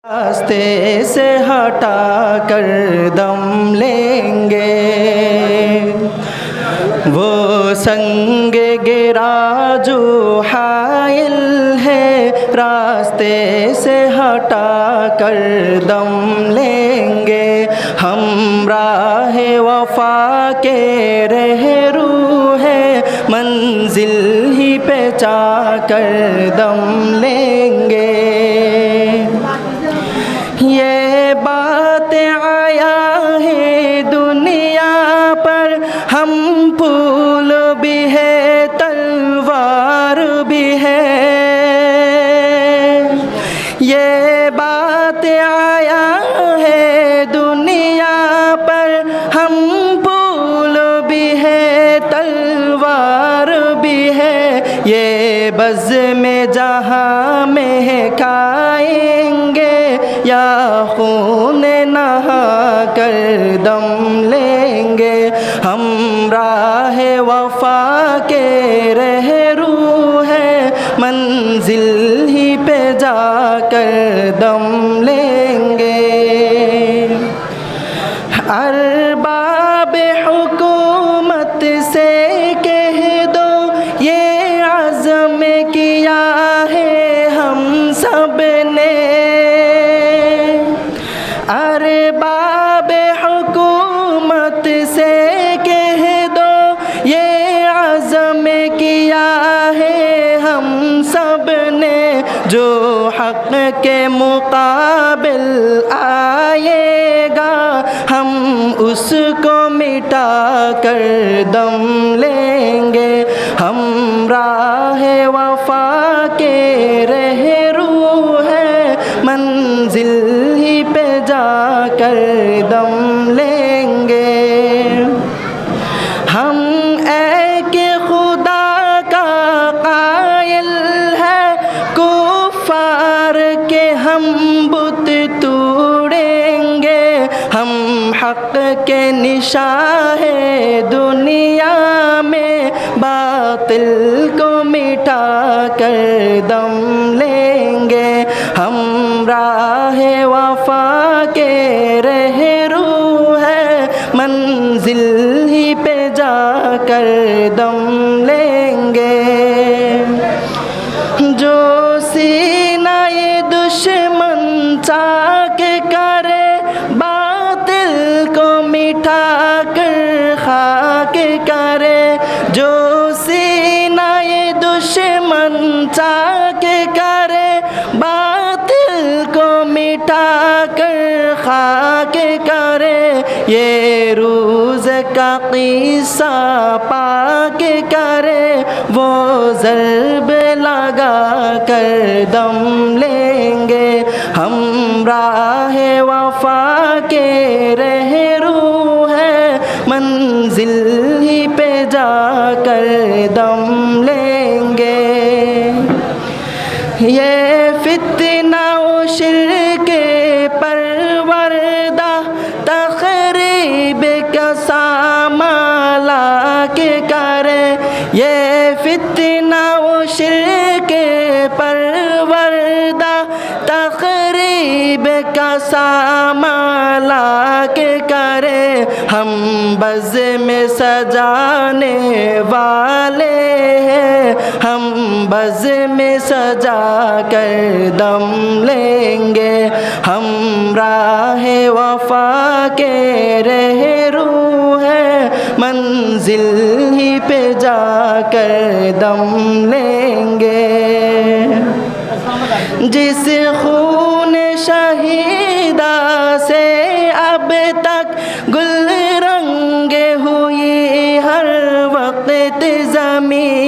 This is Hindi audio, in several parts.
रास्ते से हटा कर दम लेंगे, वो संग गिरा जो हायल है, रास्ते से हटा कर दम लेंगे। हम राह वफा के रहरू है, मंजिल ही पे जाकर दम लेंगे। ये बात आया है दुनिया पर, हम फूल भी है तलवार भी है। ये बात आया है दुनिया पर, हम फूल भी है तलवार भी है। ये बज़ में जहाँ महकाएंगे, या खून नहा कर दम लेंगे। हम राह वफा के रहरू है, मंजिल ही पे जाकर दम लेंगे। अरबाब हुकूमत से कह दो, ये अज़्म किया है हम सब ने। अरबाब हुकूमत से कह दो, ये अज़्म किया है हम सब ने। जो हक़ के मुक़ाबिल आएगा, हम उसको मिटा कर दम लेंगे। हम राह वफा के रहरू है, मंजिल ही पे जाकर दम लेंगे। हम एक खुदा का कायल है, कुफ़ार के हम बुत तोड़ेंगे। हम हक़ के निशान है दुनिया में, बातिल को मिटा कर दम लेंगे। हम राह वफा के रहरू है, मंजिल ही पे जाकर दम लेंगे। जो सीना ये दुश्मन चाक करे, बातिल को मिठा कर खाक करे। जो सीना ये दुश्मन चाक करे, बातिल को मिठा कर खाक करे। ये रोज़ का क़िस्सा पाक करे, वो ज़र्ब लगा कर दम लेंगे। हम राह वफा के रहरू है, मंजिल ही पे जाकर दम लेंगे। ये फितना शिर्क परवरदा, तक़रीब का सामाला के करे। ये फितना शिर्क परवरदा, तक़रीब का सामाला के करे। हम बज़ में सजाने वाले हैं, हम बज़ में सजा कर दम लेंगे। हम राह वफा के रहरू है, मंजिल ही पे जाकर दम लेंगे। जिस खून शहीदा से अब तक गुल रंगे हुई हर वक्त ज़मीं,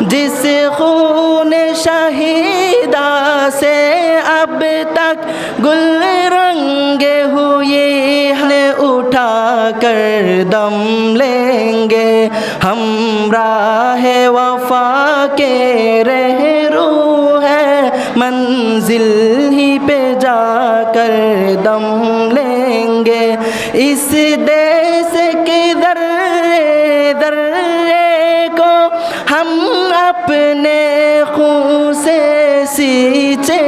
जिस खून शहीदा से अब तक गुल रंगे हुए हैं, उठा कर दम लेंगे। हम राह वफा के रहरू है, मंजिल ही पे जाकर दम लेंगे। इस देश के दर्रे दर्रे को हम अपने खून से सींचे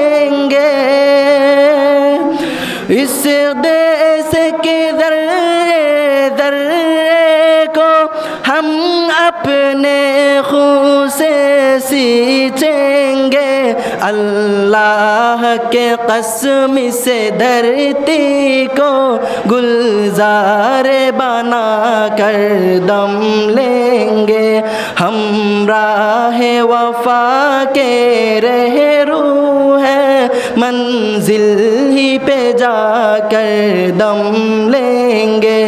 इस देश के दर्रे दर्रे को हम अपने खून से सींचेंगे। अल्लाह के कसम से धरती को गुलजार बना कर दम लेंगे। हम राह वफा के रहरू हैं, मंजिल ही पे जाकर दम लेंगे।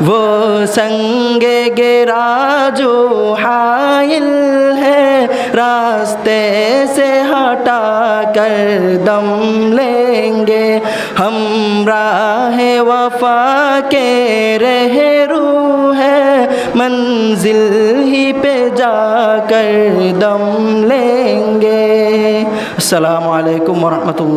वो संगे गिरा जो हाइल है, रास्ते से हटा कर दम लेंगे। हम राह वफा के रहरू हैं, मंजिल ही पे जाकर दम लेंगे। अस्सलामु अलैकुम व रहमतुल्लाह।